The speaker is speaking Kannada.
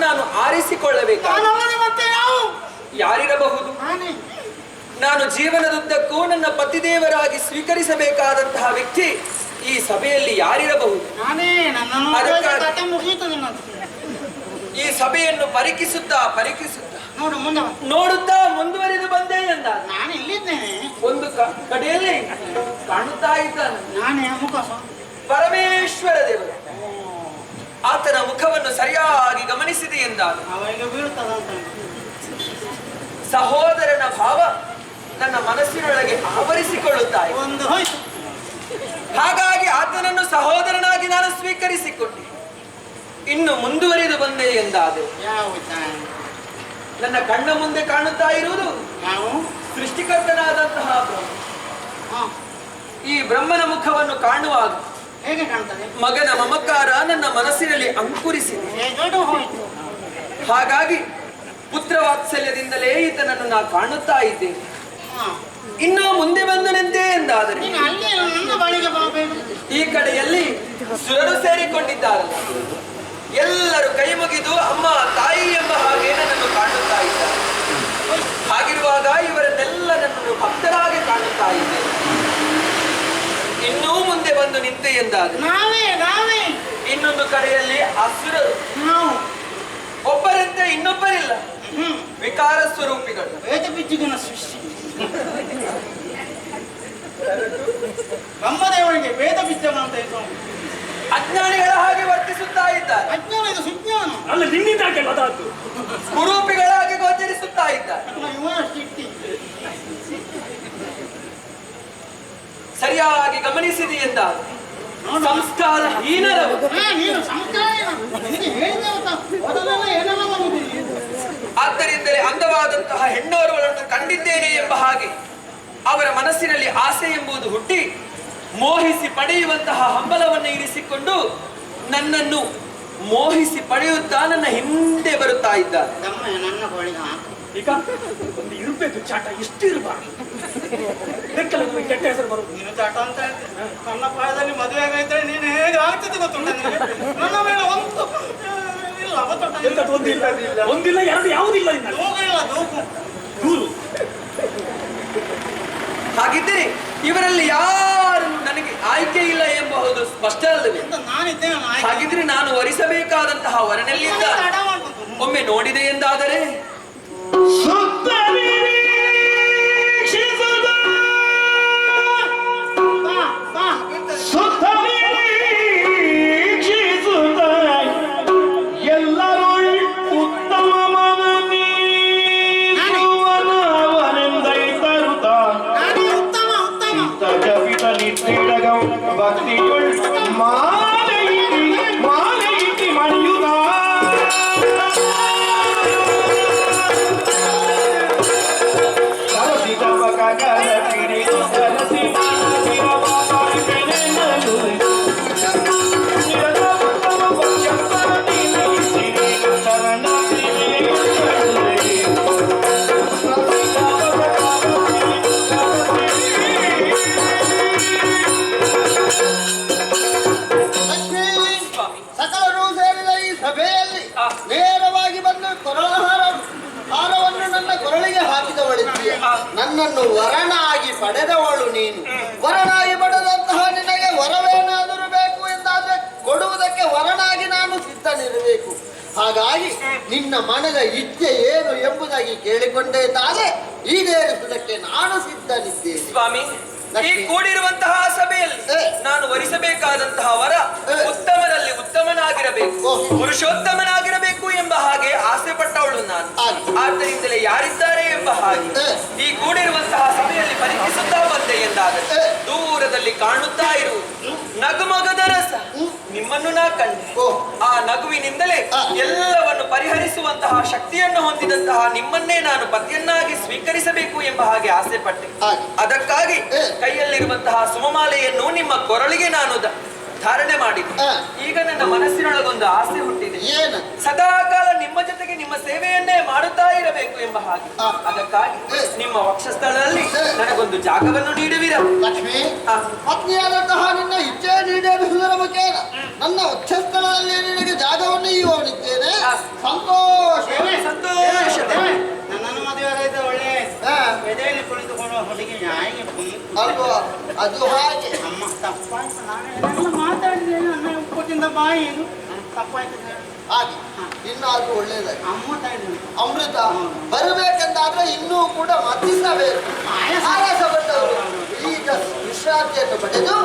ನಾನು ಆರಿಸಿಕೊಳ್ಳಬೇಕು. ಯಾರಿರಬಹುದು? ನಾನು ಜೀವನದುದ್ದಕ್ಕೂ ನನ್ನ ಪತಿದೇವರಾಗಿ ಸ್ವೀಕರಿಸಬೇಕಾದಂತಹ ವ್ಯಕ್ತಿ ಈ ಸಭೆಯಲ್ಲಿ ಯಾರಿರಬಹುದು? ಈ ಸಭೆಯನ್ನು ಪರೀಕ್ಷಿಸುತ್ತಾ ನೋಡುತ್ತಾ ಮುಂದುವರಿದು ಬಂದೆ ಎಂದ. ಒಂದು ಕಡೆಯಲ್ಲಿ ಕಾಣುತ್ತಾ ಇದ್ದಾನೆ ಪರಮೇಶ್ವರ ದೇವರು. ಆತನ ಮುಖವನ್ನು ಸರಿಯಾಗಿ ಗಮನಿಸಿದೆ ಎಂದಾಗ ಸಹೋದರನ ಭಾವ ನನ್ನ ಮನಸ್ಸಿನೊಳಗೆ ಆವರಿಸಿಕೊಳ್ಳುತ್ತಾ ಇದೆ. ಹಾಗಾಗಿ ಆತನನ್ನು ಸಹೋದರನಾಗಿ ನಾನು ಸ್ವೀಕರಿಸಿಕೊಂಡೆ. ಇನ್ನು ಮುಂದುವರಿದು ಬಂದೆ ಎಂದಾದೆ ನನ್ನ ಕಣ್ಣ ಮುಂದೆ ಕಾಣುತ್ತಾ ಇರುವುದು ಸೃಷ್ಟಿಕರ್ತನಾದಂತಹ ಬ್ರಹ್ಮ. ಈ ಬ್ರಹ್ಮನ ಮುಖವನ್ನು ಕಾಣುವಾಗ ಹೇಗೆ ಕಾಣ್ತದೆ? ಮಗನ ಮಮಕಾರ ನನ್ನ ಮನಸ್ಸಿನಲ್ಲಿ ಅಂಕುರಿಸಿದೆ. ಹಾಗಾಗಿ ಪುತ್ರ ವಾತ್ಸಲ್ಯದಿಂದಲೇ ಈತನನ್ನು ನಾ ಕಾಣುತ್ತಾ ಇದ್ದೇನೆ. ಇನ್ನೂ ಮುಂದೆ ಬಂದನಂತೆ ಎಂದಾದರೆ ಈ ಕಡೆಯಲ್ಲಿ ಸುರರು ಸೇರಿಕೊಂಡಿದ್ದಾರಲ್ಲ, ಎಲ್ಲರೂ ಕೈ ಮುಗಿದು ಅಮ್ಮ ತಾಯಿ ಎಂಬ ಹಾಗೆ ನನ್ನನ್ನು ಕಾಣುತ್ತಾ ಇದ್ದಾರೆ. ಹಾಗಿರುವಾಗ ಇವರನ್ನೆಲ್ಲ ನನ್ನನ್ನು ಭಕ್ತರಾಗಿ ಕಾಣುತ್ತಾ ಇದ್ದೇನೆ. ಇನ್ನೂ ಮುಂದೆ ಬಂದು ನಿಂತೆ ಎಂದಾದರೆ ಇನ್ನೊಂದು ಕಡೆಯಲ್ಲಿ ಅಸುರರು, ಒಬ್ಬರಂತೆ ಇನ್ನೊಬ್ಬರಿಲ್ಲ, ವಿಕಾರ ಸ್ವರೂಪಿಗಳು. ಬ್ರಹ್ಮದೇವನಿಗೆ ವೇದ ವಿದ್ಯಮ ಅಂತ ಅಜ್ಞಾನಿಗಳ ಹಾಗೆ ವರ್ತಿಸುತ್ತಾ ಇದ್ದಾರೆ. ಅಜ್ಞಾನ ಇದು ಸುಜ್ಞಾನ ಅಲ್ಲ, ನಿನ್ನಿಂದಾಗೆ ಅದಾದ್ದು. ಕುರೂಪಿಗಳಾಗಿ ಗೋಚರಿಸುತ್ತಾ ಇದ್ದಾರೆ. ಸರಿಯಾಗಿ ಗಮನಿಸಿದೆ ಎಂದಾಗ ಸಂಸ್ಕಾರ ಹೀನರವು. ಆದ್ದರಿಂದಲೇ ಅಂದವಾದಂತಹ ಹೆಣ್ಣೋರ್ವಳನ್ನು ಕಂಡಿದ್ದೇನೆ ಎಂಬ ಹಾಗೆ ಅವರ ಮನಸ್ಸಿನಲ್ಲಿ ಆಸೆ ಎಂಬುದು ಹುಟ್ಟಿ ಮೋಹಿಸಿ ಪಡೆಯುವಂತಹ ಹಂಬಲವನ್ನು ಇರಿಸಿಕೊಂಡು ನನ್ನನ್ನು ಮೋಹಿಸಿ ಪಡೆಯುತ್ತಾ ನನ್ನ ಹಿಂದೆ ಬರುತ್ತಾ ಇದ್ದಾರೆ. ನನ್ನ ಕೋಳಿಗೆ ಈಗ ಒಂದು ಇರಬೇಕು ಚಾಟ, ಇಷ್ಟು ಇರಬಾರ್ದು. ಲೆಕ್ಕದಲ್ಲಿ ಕೆಟ್ಟ ಹೆಸರು ಬರುದು. ನೀನು ಚಾಟ ಅಂತ ಹೇಳ್ತೀನಿ. ನನ್ನ ಪ್ರಾಯದಲ್ಲಿ ಮದುವೆ ಆಗೈತೆ ನೀನು ಹೇಗೆ ಆಗ್ತದೆ ಗೊತ್ತುಂಟ ನಿನಗೆ? ನನ್ನ ಮೇಲೆ ಒಂದು ಇಲ್ಲ ಗೊತ್ತುಂಟ. ಒಂದಿಲ್ಲ ಎರಡು ಯಾವುದಿಲ್ಲ. ದೂಗು ಇಲ್ಲ ದೂಗು ದೂರು. ಹಾಗಿದ್ದರೆ ಇವರಲ್ಲಿ ಯಾರು ನನಗೆ ಆಯ್ಕೆ ಇಲ್ಲ ಎಂಬುದು ಸ್ಪಷ್ಟ ಅಲ್ಲವೇ? ನಾನಿದ್ದೇನೆ. ಹಾಗಿದ್ರೆ ನಾನು ವರಿಸಬೇಕಾದಂತಹ ವರನಲ್ಲಿದ್ದ ಒಮ್ಮೆ ನೋಡಿದೆ ಎಂದಾದರೆ ನನ್ನನ್ನು ವರನಾಗಿ ಪಡೆದವಳು ನೀನು. ವರನಾಗಿ ಪಡೆದಂತಹ ನಿನಗೆ ವರವೇನಾದರೂ ಬೇಕು ಎಂದಾದ್ರೆ ಕೊಡುವುದಕ್ಕೆ ವರನಾಗಿ ನಾನು ಸಿದ್ಧನಿರಬೇಕು. ಹಾಗಾಗಿ ನಿನ್ನ ಮನದ ಇಚ್ಛೆ ಏನು ಎಂಬುದಾಗಿ ಕೇಳಿಕೊಂಡೇ ತಾನೆ ಈಡೇರಿಸುವುದಕ್ಕೆ ನಾನು ಸಿದ್ಧನಿದ್ದೇನೆ. ಸ್ವಾಮಿ, ಈ ಕೂಡಿರುವಂತಹ ಸಭೆಯಲ್ಲಿ ನಾನು ವರಿಸಬೇಕಾದಂತಹ ವರ ಉತ್ತಮರಲ್ಲಿ ಉತ್ತಮನಾಗಿರಬೇಕು, ಪುರುಷೋತ್ತಮನಾಗಿರಬೇಕು ಎಂಬ ಹಾಗೆ ಆಸೆ ಪಟ್ಟವಳು ನಾನು. ಆದ್ದರಿಂದಲೇ ಯಾರಿದ್ದಾರೆ ಎಂಬ ಹಾಗೆ ಈ ಕೂಡಿರುವಂತಹ ಸಭೆಯಲ್ಲಿ ಪರೀಕ್ಷಿಸುತ್ತಾ ಬಂದೆ ಎಂದಾದರೆ ದೂರದಲ್ಲಿ ಕಾಣುತ್ತಾ ಇರುವುದು ನಗುಮಗದ ರಸ ನಿಮ್ಮನ್ನು ನಾ ಕಂಡೆ. ಆ ನಗುವಿನಿಂದಲೇ ಎಲ್ಲವನ್ನು ಪರಿಹರಿಸುವಂತಹ ಶಕ್ತಿಯನ್ನು ಹೊಂದಿದಂತಹ ನಿಮ್ಮನ್ನೇ ನಾನು ಪತಿಯನ್ನಾಗಿ ಸ್ವೀಕರಿಸಬೇಕು ಎಂಬ ಹಾಗೆ ಆಸೆ ಪಟ್ಟೆ. ಅದಕ್ಕಾಗಿ ಕೈಯಲ್ಲಿರುವಂತಹ ಸುಮಮಾಲೆಯನ್ನು ನಿಮ್ಮ ಕೊರಳಿಗೆ ನಾನು ಧಾರಣೆ ಮಾಡಿದೆ. ಈಗ ನನ್ನ ಮನಸ್ಸಿನೊಳಗೊಂದು ಆಸೆ ಹುಟ್ಟಿದೆ. ಸದಾಕಾಲ ನಿಮ್ಮ ಜೊತೆಗೆ ನಿಮ್ಮ ಸೇವೆಯನ್ನೇ ಮಾಡುತ್ತಾ ಇರಬೇಕು ಎಂಬ ಹಾಗೆ. ಅದಕ್ಕಾಗಿ ನಿಮ್ಮ ವಕ್ಷಸ್ಥಳದಲ್ಲಿ ನನಗೊಂದು ಜಾಗವನ್ನು ನೀಡುವಿರ? ಲಕ್ಷ್ಮಿ, ಪತ್ನಿಯಾದಂತಹ ನಿನ್ನ ಇಚ್ಛೆ ನೀಡೇರಿಸುವುದರ ಮುಖೇನ ನನ್ನ ವಕ್ಷಸ್ಥಳದಲ್ಲಿ ನಿನಗೆ ಜಾಗವನ್ನು ಇರುವವನಿದ್ದೇನೆ. ಸಂತೋಷ ಸಂತೋಷ. ನನ್ನನ್ನು ಮದುವೆ ಆಗೈತೆ ಒಳ್ಳೆ ಬೆದೆಯಲ್ಲಿ ಕುಳಿತುಕೊಂಡು ಹುಡುಗಿ ನಾಯಿಗೆ ಅಲ್ವಾ? ಅದು ಹಾಗೆ. ಅಮ್ಮ ತಪ್ಪಾಯ್ತು, ನಾನು ಮಾತಾಡಿದೆ ನನ್ನ ಉಪ್ಪತ್ತಿಂದ ಬಾಯಿ ಇದು ತಪ್ಪಾಯ್ತು. ಹಾಗೆ ಇನ್ನಾದ್ರೂ ಒಳ್ಳೇದಾಗಿ ಅಮ್ಮ ತಾಯಿ ಅಮೃತ ಬರಬೇಕೆಂದಾದ್ರೆ ಇನ್ನೂ ಕೂಡ ಮತಿಸಬೇಕು. ಆಯಾಸ ಪಟ್ಟವರು ಈಗ ವಿಶ್ರಾಂತಿಯನ್ನು ಪಡೆದು